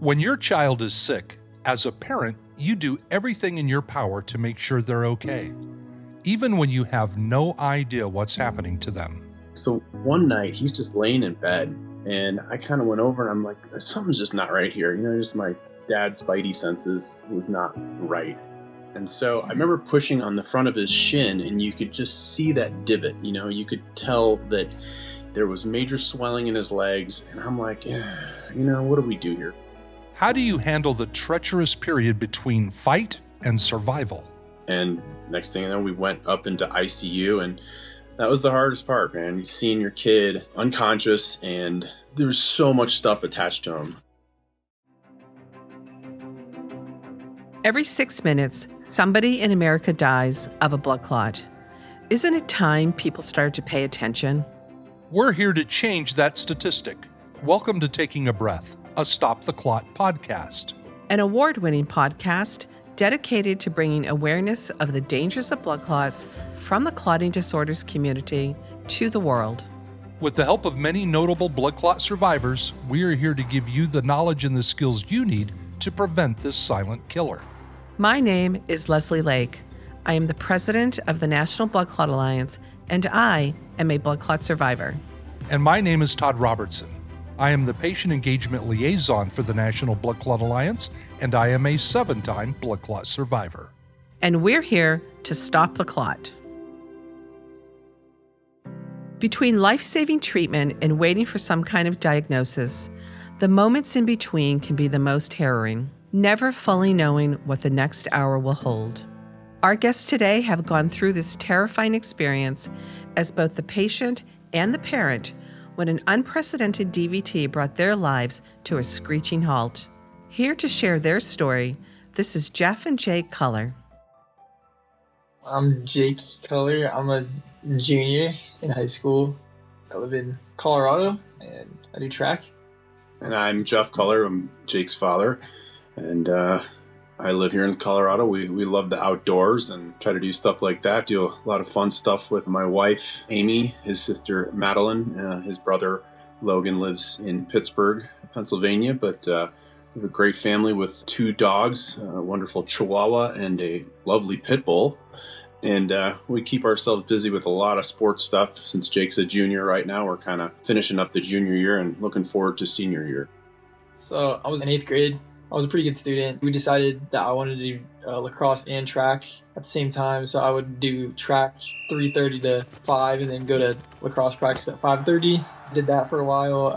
When your child is sick, as a parent, you do everything in your power to make sure they're okay, even when you have no idea what's happening to them. So one night, he's just laying in bed, and I kind of went over and I'm like, something's just not right here. Just my dad's spidey senses was not right. And so I remember pushing on the front of his shin, and you could just see that divot. You could tell that there was major swelling in his legs, and I'm like, what do we do here? How do you handle the treacherous period between fight and survival? And next thing you know, we went up into ICU, and that was the hardest part, man. You seeing your kid unconscious, and there was so much stuff attached to him. Every 6 minutes, somebody in America dies of a blood clot. Isn't it time people started to pay attention? We're here to change that statistic. Welcome to Taking a Breath, a Stop the Clot podcast. An award-winning podcast dedicated to bringing awareness of the dangers of blood clots from the clotting disorders community to the world. With the help of many notable blood clot survivors, we are here to give you the knowledge and the skills you need to prevent this silent killer. My name is Leslie Lake. I am the president of the National Blood Clot Alliance, and I am a blood clot survivor. And my name is Todd Robertson. I am the patient engagement liaison for the National Blood Clot Alliance, and I am a 7-time blood clot survivor. And we're here to stop the clot. Between life-saving treatment and waiting for some kind of diagnosis, the moments in between can be the most harrowing, never fully knowing what the next hour will hold. Our guests today have gone through this terrifying experience as both the patient and the parent when an unprecedented DVT brought their lives to a screeching halt. Here to share their story, this is Jeff and Jake Culler. I'm Jake Culler. I'm a junior in high school. I live in Colorado, and I do track. And I'm Jeff Culler. I'm Jake's father, and I live here in Colorado. We love the outdoors and try to do stuff like that. Do a lot of fun stuff with my wife, Amy, his sister, Madeline. His brother, Logan, lives in Pittsburgh, Pennsylvania. But we have a great family with 2 dogs, a wonderful Chihuahua and a lovely pit bull. And we keep ourselves busy with a lot of sports stuff. Since Jake's a junior right now, we're kind of finishing up the junior year and looking forward to senior year. So I was in 8th grade. I was a pretty good student. We decided that I wanted to do lacrosse and track at the same time. So I would do track 3:30 to 5 and then go to lacrosse practice at 5:30. Did that for a while.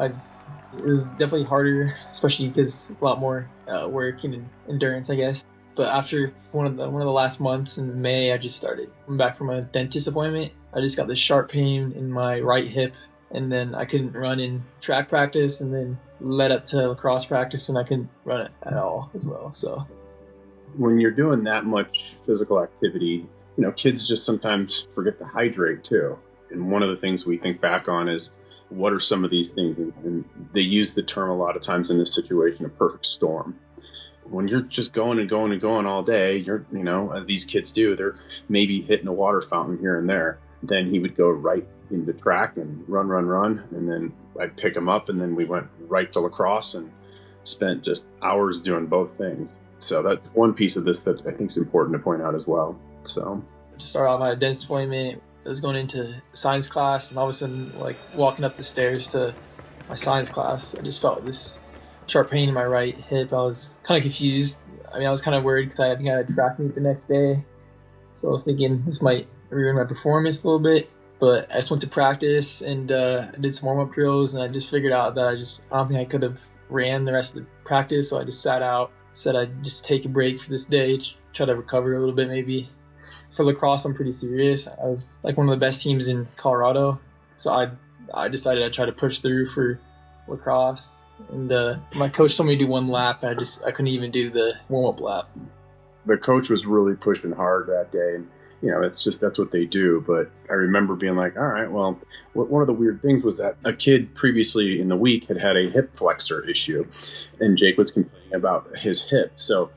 It was definitely harder, especially because a lot more work and endurance, I guess. But after one of the last months in May, I just started coming back from a dentist appointment. I just got this sharp pain in my right hip, and then I couldn't run in track practice, and then led up to lacrosse practice, and I couldn't run it at all as well. So when you're doing that much physical activity, kids just sometimes forget to hydrate too. And one of the things we think back on is, what are some of these things? And they use the term a lot of times in this situation, a perfect storm. When you're just going and going and going all day, these kids do, they're maybe hitting a water fountain here and there. Then he would go right into track and run. And then I'd pick him up, and then we went right to lacrosse and spent just hours doing both things. So that's one piece of this that I think is important to point out as well. So to start off, I had a dentist appointment. I was going into science class, and all of a sudden, walking up the stairs to my science class, I just felt this sharp pain in my right hip. I was kind of confused. I was kind of worried because I think I had a track meet the next day. So I was thinking this might ruin my performance a little bit. But I just went to practice and I did some warm-up drills, and I just figured out that I don't think I could have ran the rest of the practice. So I just sat out, said I'd just take a break for this day, try to recover a little bit maybe. For lacrosse, I'm pretty serious. I was one of the best teams in Colorado. So I decided I'd try to push through for lacrosse. And my coach told me to do 1 lap. I couldn't even do the warm-up lap. The coach was really pushing hard that day. And, that's what they do. But I remember being like, all right, well, one of the weird things was that a kid previously in the week had a hip flexor issue. And Jake was complaining about his hip. So,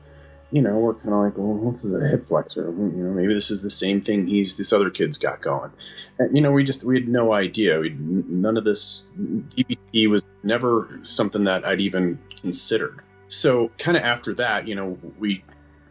we're kind of like, well, what's a hip flexor? Maybe this is the same thing this other kid's got going. And, we had no idea. None of this DVT was never something that I'd even considered. So kind of after that,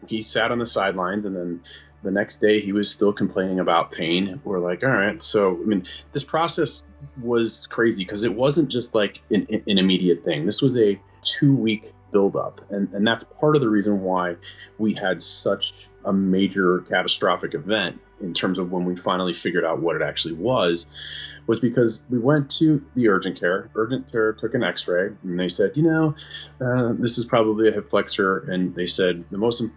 he sat on the sidelines, and then the next day he was still complaining about pain. We're like, all right. So, I mean, this process was crazy because it wasn't just like an immediate thing. This was a 2-week buildup. And that's part of the reason why we had such a major catastrophic event in terms of when we finally figured out what it actually was because we went to the urgent care. Urgent care took an x-ray, and they said, this is probably a hip flexor. And they said the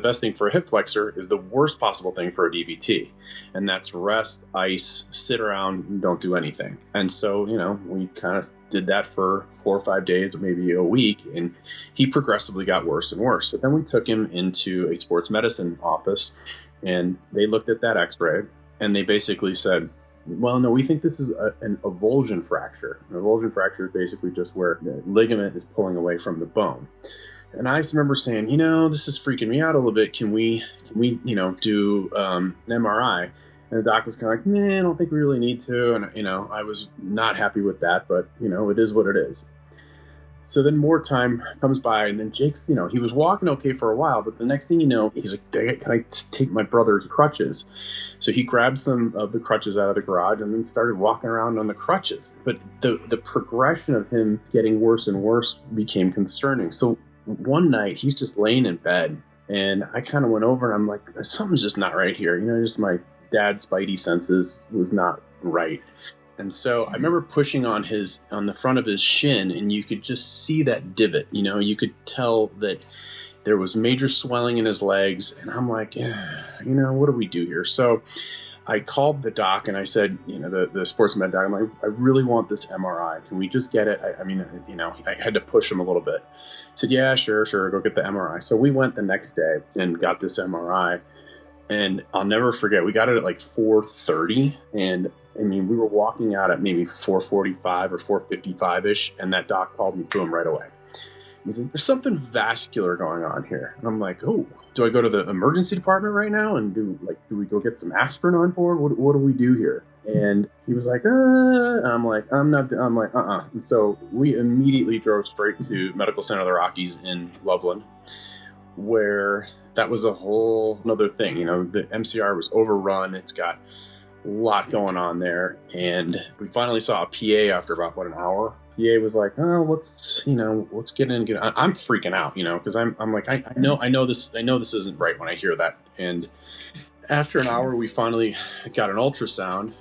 best thing for a hip flexor is the worst possible thing for a DVT. And that's rest, ice, sit around, and don't do anything. And so, we kind of did that for 4 or 5 days, maybe a week, and he progressively got worse and worse. So then we took him into a sports medicine office, and they looked at that x-ray, and they basically said, well, no, we think this is an avulsion fracture. An avulsion fracture is basically just where the ligament is pulling away from the bone. And I just remember saying, this is freaking me out a little bit. Can we do an MRI? And the doc was kind of like, I don't think we really need to. And, I was not happy with that, but, it is what it is. So then more time comes by, and then Jake's, he was walking okay for a while, but the next thing you know, he's like, can I take my brother's crutches? So he grabbed some of the crutches out of the garage and then started walking around on the crutches. But the progression of him getting worse and worse became concerning. So one night he's just laying in bed, and I kind of went over and I'm like, something's just not right here. Just my dad's spidey senses was not right. And so I remember pushing on the front of his shin, and you could just see that divot. You could tell that there was major swelling in his legs. And I'm like, what do we do here? So I called the doc, and I said, the sports med doc, I'm like, I really want this MRI. Can we just get it? I had to push him a little bit. He said, yeah, sure, go get the MRI. So we went the next day and got this MRI. And I'll never forget, we got it at like 4:30, and we were walking out at maybe 4:45 or 4:55-ish, and that doc called me to him right away. He said, there's something vascular going on here. And I'm like, oh, do I go to the emergency department right now? And do we go get some aspirin on board? What do we do here? And he was like, and I'm like, And so we immediately drove straight to Medical Center of the Rockies in Loveland, where that was a whole another thing. The MCR was overrun. It's got a lot going on there. And we finally saw a PA after about, an hour. PA was like, oh, let's get in. I'm freaking out, because I'm like, I know this isn't right when I hear that. And after an hour, we finally got an ultrasound.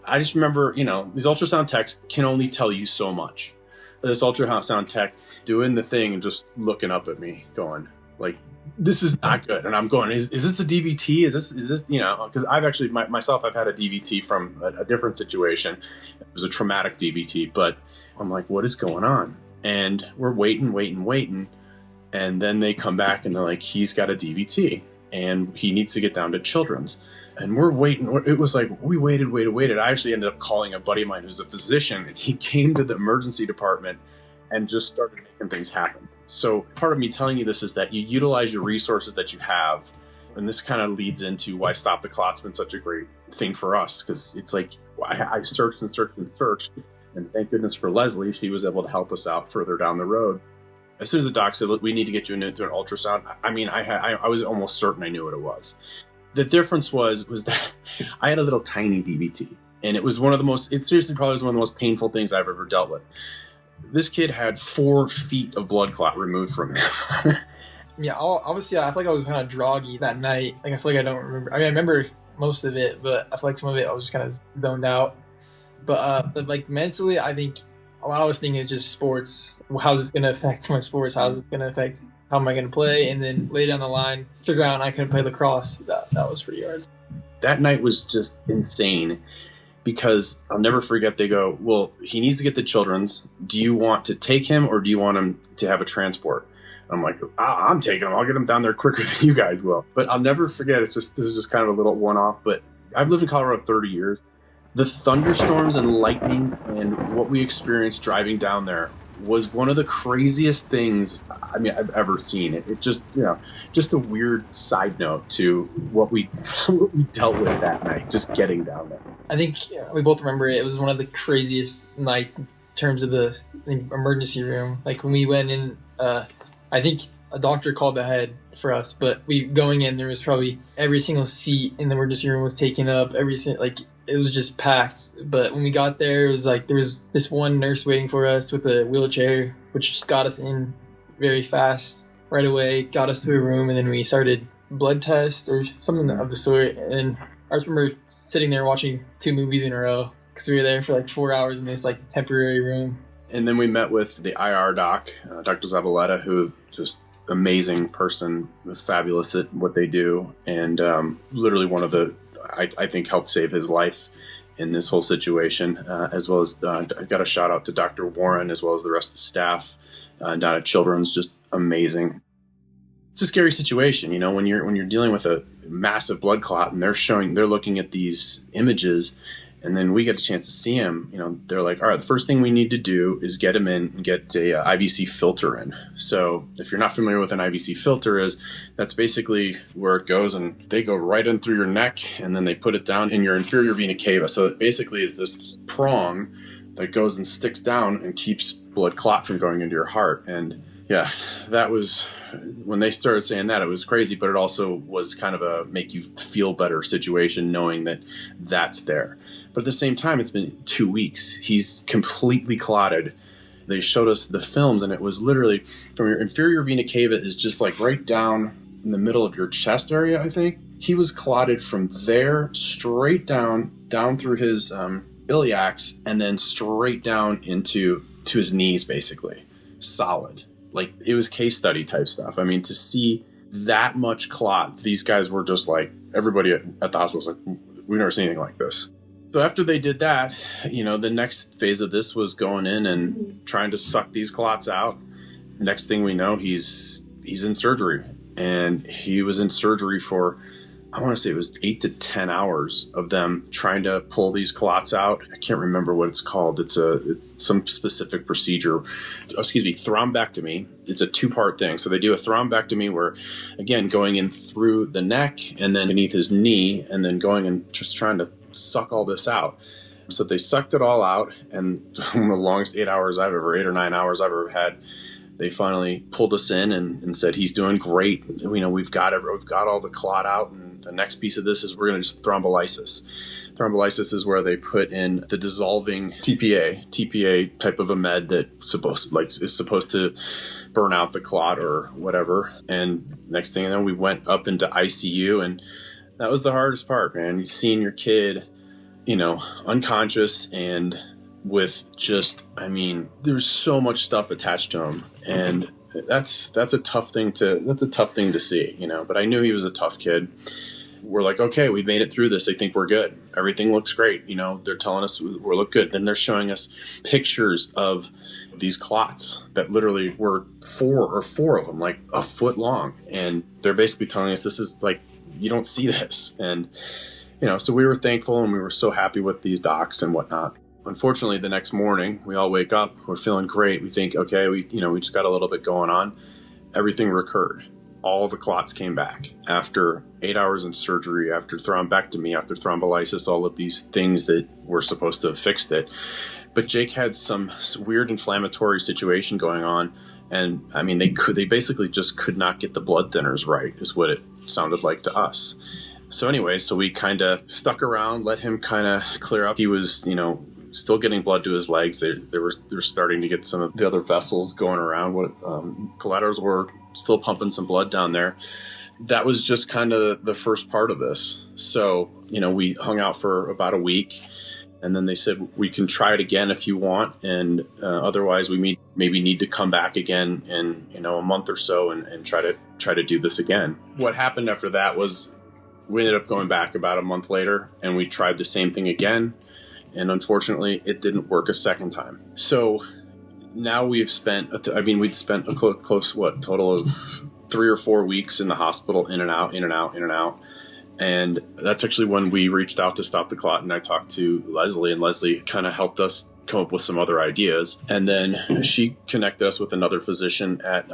I just remember, these ultrasound techs can only tell you so much. This ultrasound tech doing the thing and just looking up at me going like, this is not good. And I'm going, is this a DVT? Is this, because I've actually myself, I've had a DVT from a different situation. It was a traumatic DVT, but I'm like, what is going on? And we're waiting. And then they come back and they're like, he's got a DVT and he needs to get down to children's. And we're waiting. It was like, we waited. I actually ended up calling a buddy of mine who's a physician, and he came to the emergency department and just started making things happen. So part of me telling you this is that you utilize your resources that you have. And this kind of leads into why Stop the Clot's been such a great thing for us. Because it's like, I searched. And thank goodness for Leslie, she was able to help us out further down the road. As soon as the doc said, look, we need to get you into an ultrasound, I was almost certain I knew what it was. The difference was that I had a little tiny DVT. And it was it seriously probably was one of the most painful things I've ever dealt with. This kid had 4 feet of blood clot removed from him. Yeah, obviously, I feel like I was kind of groggy that night. Like, I feel like I don't remember. I remember most of it, but I feel like some of it I was just kind of zoned out. But like mentally, I think what I was thinking is just sports. How's it going to affect my sports? How's it going to affect how am I going to play? And then later down the line, figure out I couldn't play lacrosse. That was pretty hard. That night was just insane because I'll never forget. They go, well, he needs to get to children's. Do you want to take him or do you want him to have a transport? I'm like, I'm taking him. I'll get him down there quicker than you guys will. But I'll never forget. This is just kind of a little one-off. But I've lived in Colorado 30 years. The thunderstorms and lightning and what we experienced driving down there was one of the craziest things I've ever seen. It just, just a weird side note to what we dealt with that night, just getting down there. I think we both remember it. It was one of the craziest nights in terms of the emergency room. Like when we went in, I think a doctor called ahead for us, but we going in, there was probably every single seat in the emergency room was taken up. It was just packed. But when we got there, it was like there was this one nurse waiting for us with a wheelchair, which just got us in very fast right away, got us to a room, and then we started blood test or something of the sort. And I remember sitting there watching 2 movies in a row because we were there for like 4 hours in this like temporary room. And then we met with the IR doc, Dr. Zabaleta, who just amazing person, fabulous at what they do, and literally one of the, I think, helped save his life in this whole situation, as well as I got a shout out to Dr. Warren, as well as the rest of the staff down at Children's, just amazing. It's a scary situation, when you're dealing with a massive blood clot and they're looking at these images, and then we get a chance to see him. They're like, all right, the first thing we need to do is get him in and get a IVC filter in. So if you're not familiar with an IVC filter that's basically where it goes, and they go right in through your neck, and then they put it down in your inferior vena cava. So it basically is this prong that goes and sticks down and keeps blood clot from going into your heart. And yeah, that was, when they started saying that, it was crazy, but it also was kind of a make you feel better situation knowing that that's there. But at the same time, it's been 2 weeks. He's completely clotted. They showed us the films, and it was literally from your inferior vena cava is just like right down in the middle of your chest area, I think. He was clotted from there straight down through his iliacs, and then straight down to his knees, basically. Solid. Like, it was case study type stuff. I mean, to see that much clot, these guys were just like, everybody at the hospital was like, we've never seen anything like this. So after they did that, the next phase of this was going in and trying to suck these clots out. Next thing we know, he's in surgery. And he was in surgery for, I want to say it was 8 to 10 hours of them trying to pull these clots out. I can't remember what it's called. It's some specific procedure. Thrombectomy. It's a 2-part thing. So they do a thrombectomy where, again, going in through the neck and then beneath his knee, and then going and just trying to suck all this out. So they sucked it all out, and one of the longest 8 or 9 hours I've ever had. They finally pulled us in and said, he's doing great. We've got all the clot out, and the next piece of this is we're going to just thrombolysis. Thrombolysis is where they put in the dissolving TPA type of a med that is supposed to burn out the clot or whatever. And next thing you know, we went up into ICU, and that was the hardest part, man. You seeing your kid, unconscious and with just, there's so much stuff attached to him, and that's a tough thing to see, But I knew he was a tough kid. We're like, okay, we made it through this. I think we're good. Everything looks great. They're telling us we look good. Then they're showing us pictures of these clots that literally were four of them, like a foot long, and they're basically telling us this is like, you don't see this. And so we were thankful, and we were so happy with these docs and whatnot. Unfortunately, the next morning, we all wake up, we're feeling great. We think, okay, we just got a little bit going on. Everything recurred. All the clots came back after 8 hours in surgery, after thrombectomy, after thrombolysis, all of these things that were supposed to have fixed it. But Jake had some weird inflammatory situation going on, and they basically just could not get the blood thinners right, is what it sounded like to us. So anyway, we kind of stuck around, let him kind of clear up. He was, still getting blood to his legs. They were starting to get some of the other vessels going around. Collaterals were still pumping some blood down there. That was just kind of the first part of this. So, we hung out for about a week, and then they said, we can try it again if you want. And otherwise we maybe need to come back again in, a month or so and try to do this again. What happened after that was we ended up going back about a month later, and we tried the same thing again. And unfortunately, it didn't work a second time. So now we'd spent a total of 3 or 4 weeks in the hospital, in and out. And that's actually when we reached out to stop the clot, and I talked to Leslie, and Leslie kind of helped us come up with some other ideas. And then she connected us with another physician at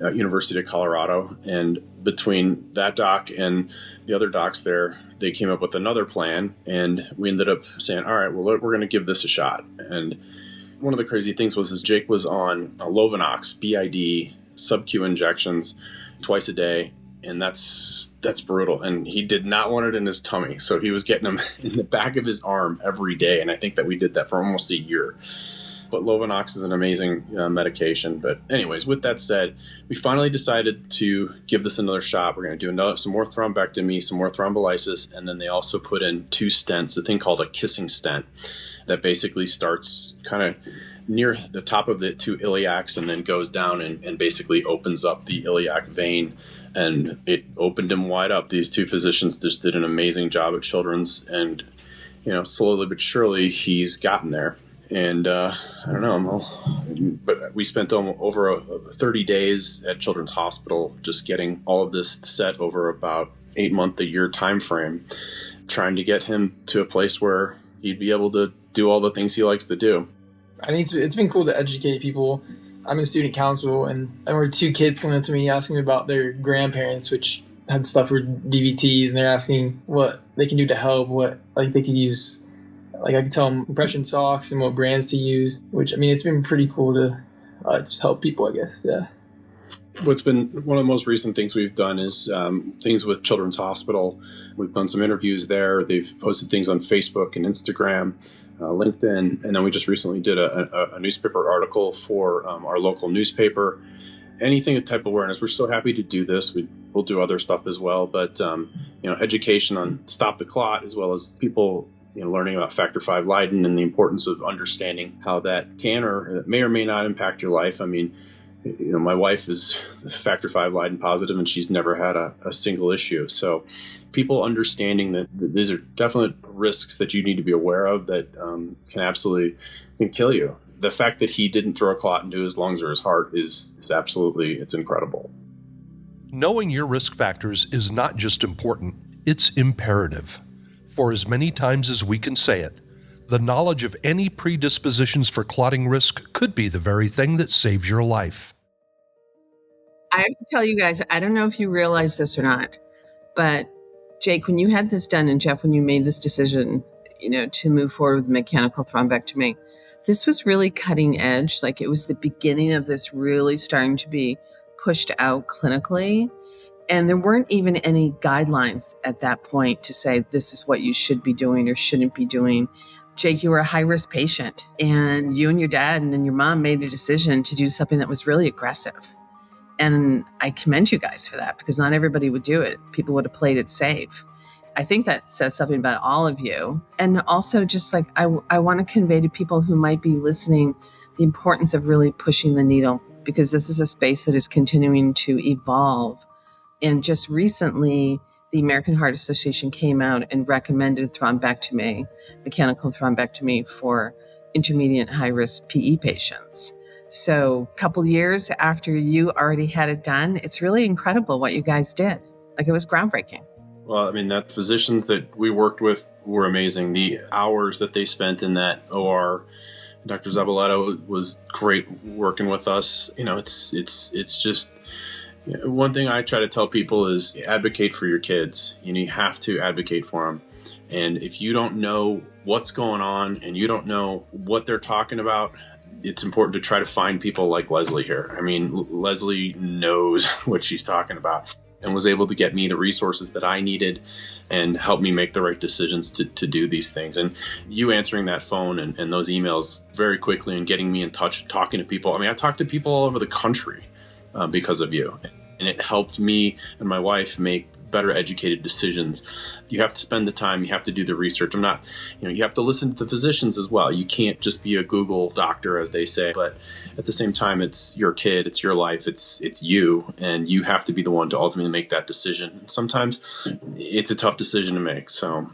University of Colorado. And between that doc and the other docs there, they came up with another plan, and we ended up saying, all right, well, we're going to give this a shot. And one of the crazy things was Jake was on Lovenox, BID, sub-Q injections twice a day. And that's brutal. And he did not want it in his tummy. So he was getting them in the back of his arm every day. And I think that we did that for almost a year. But Lovenox is an amazing medication. But anyways, with that said, we finally decided to give this another shot. We're going to do some more thrombectomy, some more thrombolysis. And then they also put in 2 stents, a thing called a kissing stent that basically starts kind of near the top of the 2 iliacs and then goes down and basically opens up the iliac vein. And it opened him wide up. These 2 physicians just did an amazing job at Children's. And, slowly but surely he's gotten there. And I don't know, but we spent over 30 days at Children's Hospital just getting all of this set over about 8-month, a year time frame, trying to get him to a place where he'd be able to do all the things he likes to do. I think it's been cool to educate people. I'm in student council, and I remember 2 kids coming up to me asking me about their grandparents, which had stuff for DVTs, and they're asking what they can do to help, what they could use. I could tell them compression socks and what brands to use, which, it's been pretty cool to just help people, I guess. Yeah. What's been one of the most recent things we've done is things with Children's Hospital. We've done some interviews there. They've posted things on Facebook and Instagram, LinkedIn, and then we just recently did a newspaper article for our local newspaper. Anything of type of awareness. We're so happy to do this. We'll do other stuff as well, but education on Stop the Clot, as well as people learning about factor V Leiden and the importance of understanding how that can or may or may not impact your life. My wife is factor V Leiden positive, and she's never had a single issue. So people understanding that these are definite risks that you need to be aware of that can kill you. The fact that he didn't throw a clot into his lungs or his heart is absolutely, it's incredible. Knowing your risk factors is not just important, it's imperative. For as many times as we can say it, the knowledge of any predispositions for clotting risk could be the very thing that saves your life. I have to tell you guys, I don't know if you realize this or not, but Jake, when you had this done, and Jeff, when you made this decision, to move forward with mechanical thrombectomy, this was really cutting edge. It was the beginning of this really starting to be pushed out clinically. And there weren't even any guidelines at that point to say this is what you should be doing or shouldn't be doing. Jake, you were a high-risk patient, and you and your dad and your mom made a decision to do something that was really aggressive. And I commend you guys for that, because not everybody would do it. People would have played it safe. I think that says something about all of you. And also just I want to convey to people who might be listening the importance of really pushing the needle, because this is a space that is continuing to evolve. And just recently, the American Heart Association came out and recommended thrombectomy, mechanical thrombectomy for intermediate high-risk PE patients. So a couple years after you already had it done, it's really incredible what you guys did. It was groundbreaking. Well, that physicians that we worked with were amazing. The hours that they spent in that OR, Dr. Zabaleta was great working with us. It's just... One thing I try to tell people is advocate for your kids. You have to advocate for them. And if you don't know what's going on and you don't know what they're talking about, it's important to try to find people like Leslie here. Leslie knows what she's talking about and was able to get me the resources that I needed and help me make the right decisions to do these things. And you answering that phone and those emails very quickly and getting me in touch, talking to people. I talked to people all over the country because of you. And it helped me and my wife make better educated decisions. You have to spend the time, you have to do the research. You have to listen to the physicians as well. You can't just be a Google doctor, as they say, but at the same time, it's your kid, it's your life, it's you, and you have to be the one to ultimately make that decision. Sometimes it's a tough decision to make, so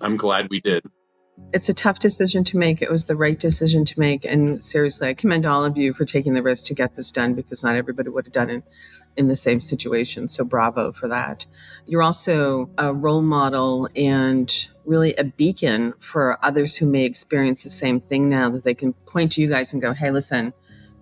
I'm glad we did. It's a tough decision to make. It was the right decision to make. And seriously, I commend all of you for taking the risk to get this done, because not everybody would have done it in the same situation. So bravo for that. You're also a role model and really a beacon for others who may experience the same thing now, that they can point to you guys and go, hey, listen,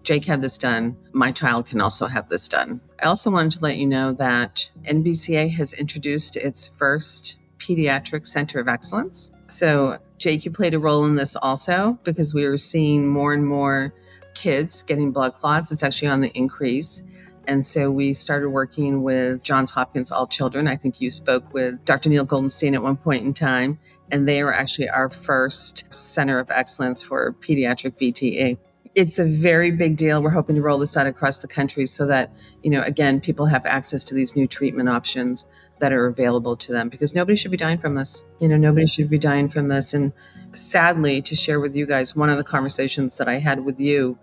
Jake had this done. My child can also have this done. I also wanted to let you know that NBCA has introduced its first pediatric center of excellence. So Jake, you played a role in this also, because we were seeing more and more kids getting blood clots. It's actually on the increase. And so we started working with Johns Hopkins All Children. I think you spoke with Dr. Neil Goldenstein at one point in time, and they were actually our first center of excellence for pediatric VTE. It's a very big deal. We're hoping to roll this out across the country so that, again, people have access to these new treatment options that are available to them, because nobody should be dying from this. Nobody should be dying from this. And sadly, to share with you guys, one of the conversations that I had with you,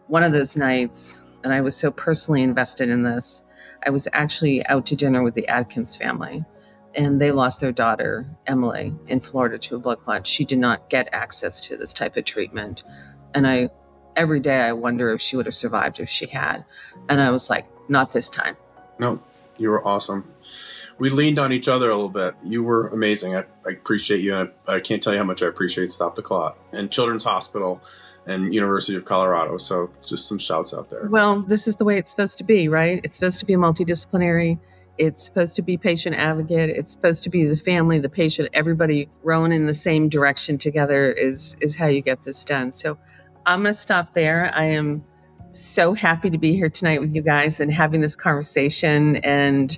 one of those nights, and I was so personally invested in this, I was actually out to dinner with the Adkins family, and they lost their daughter, Emily, in Florida to a blood clot. She did not get access to this type of treatment. And every day I wonder if she would have survived if she had. And I was like, not this time. No, you were awesome. We leaned on each other a little bit. You were amazing. I appreciate you. And I can't tell you how much I appreciate Stop the Clot and Children's Hospital and University of Colorado. So just some shouts out there. Well, this is the way it's supposed to be, right? It's supposed to be multidisciplinary. It's supposed to be patient advocate. It's supposed to be the family, the patient, everybody rowing in the same direction together is how you get this done. So I'm going to stop there. I am so happy to be here tonight with you guys and having this conversation. And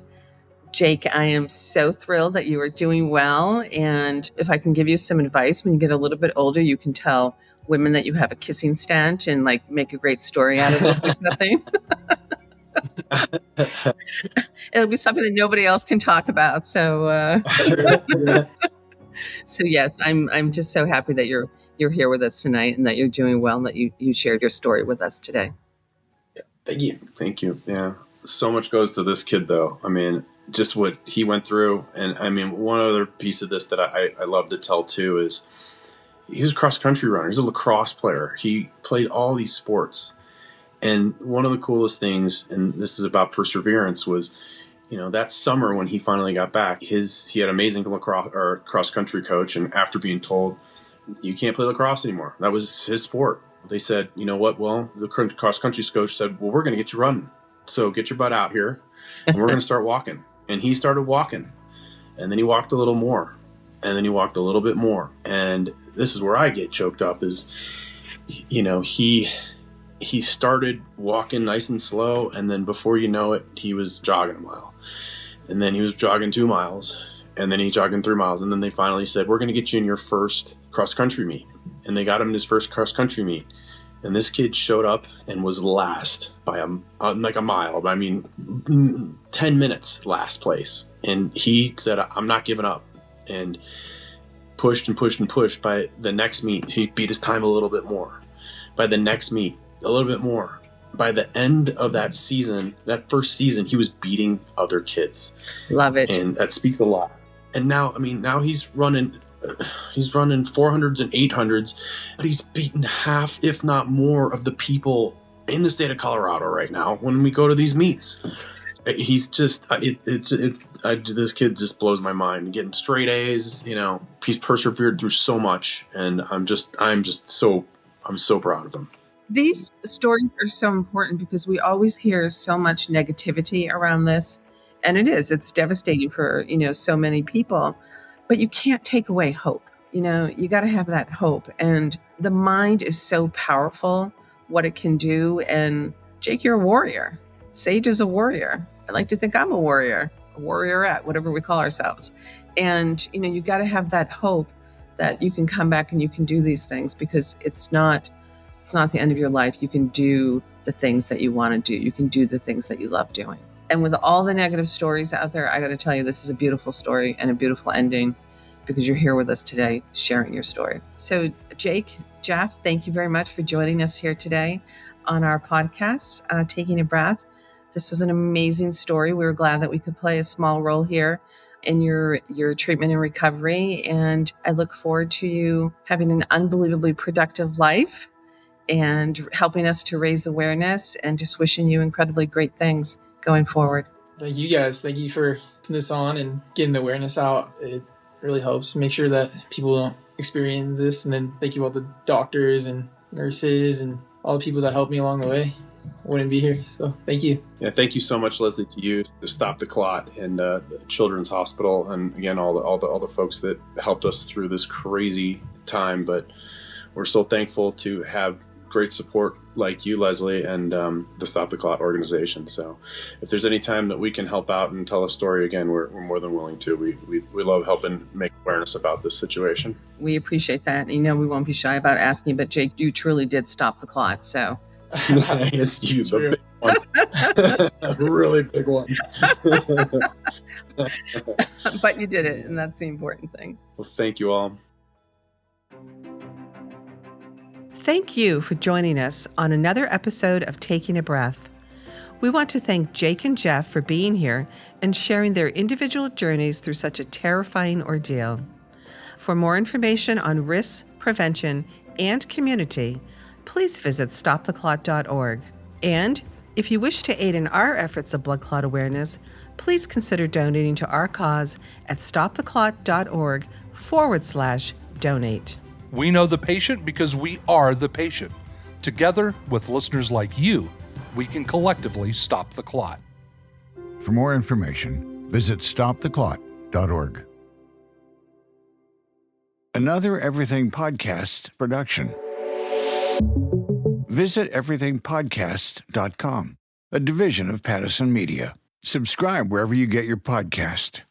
Jake, I am so thrilled that you are doing well. And if I can give you some advice, when you get a little bit older, you can tell women that you have a kissing stench and make a great story out of this or something. It'll be something that nobody else can talk about. So, so yes, I'm just so happy that you're here with us tonight and that you're doing well and that you shared your story with us today. Thank you. Thank you. Yeah. So much goes to this kid, though. I mean, just what he went through. And I mean, one other piece of this that I love to tell too is he was a cross-country runner. He's a lacrosse player. He played all these sports. And one of the coolest things, and this is about perseverance, was, that summer when he finally got back, he had an amazing lacrosse or cross-country coach. And after being told, you can't play lacrosse anymore, that was his sport, they said, you know what? Well, the cross-country coach said, well, we're going to get you running. So get your butt out here and we're going to start walking. And he started walking. And then he walked a little more. And then he walked a little bit more. And this is where I get choked up is, he started walking nice and slow. And then before you know it, he was jogging a mile. And then he was jogging 2 miles. And then he jogging 3 miles. And then they finally said, we're going to get you in your first cross-country meet. And they got him in his first cross-country meet. And this kid showed up and was last by a mile. I mean, 10 minutes last place. And he said, I'm not giving up. And pushed and pushed and pushed. By the next meet, he beat his time a little bit more. By the next meet, a little bit more. By the end of that season, that first season, he was beating other kids. Love it. And that speaks a lot. And now he's running 400s and 800s, but he's beaten half, if not more, of the people in the state of Colorado right now when we go to these meets. He's just, this kid just blows my mind. Getting straight A's, he's persevered through so much, and I'm so proud of him. These stories are so important because we always hear so much negativity around this, and it's devastating for, so many people. But you can't take away hope. You got to have that hope. And the mind is so powerful, what it can do. And Jake, you're a warrior. Sage is a warrior. I like to think I'm a warriorette, whatever we call ourselves. And, you got to have that hope that you can come back and you can do these things, because it's not the end of your life. You can do the things that you want to do. You can do the things that you love doing. And with all the negative stories out there, I got to tell you, this is a beautiful story and a beautiful ending, because you're here with us today sharing your story. So Jake, Jeff, thank you very much for joining us here today on our podcast, Taking a Breath. This was an amazing story. We were glad that we could play a small role here in your treatment and recovery. And I look forward to you having an unbelievably productive life and helping us to raise awareness, and just wishing you incredibly great things going forward. Thank you guys. Thank you for putting this on and getting the awareness out. It really helps make sure that people don't experience this. And then thank you all the doctors and nurses and all the people that helped me along the way. I wouldn't be here. So thank you. Yeah, thank you so much, Leslie, to you, to Stop the Clot, and the Children's Hospital, and again all the folks that helped us through this crazy time. But we're so thankful to have great support like you, Leslie, and the Stop the Clot organization. So if there's any time that we can help out and tell a story again, we're more than willing to. We love helping make awareness about this situation. We appreciate that. We won't be shy about asking, but Jake, you truly did stop the clot. So Yes, you, the big one. A really big one. but you did it, and that's the important thing. Well, thank you all. Thank you for joining us on another episode of Taking a Breath. We want to thank Jake and Jeff for being here and sharing their individual journeys through such a terrifying ordeal. For more information on risks, prevention, and community, please visit stoptheclot.org. And if you wish to aid in our efforts of blood clot awareness, please consider donating to our cause at stoptheclot.org/donate. We know the patient because we are the patient. Together, with listeners like you, we can collectively stop the clot. For more information, visit stoptheclot.org. Another Everything Podcast production. Visit everythingpodcast.com, a division of Pattison Media. Subscribe wherever you get your podcast.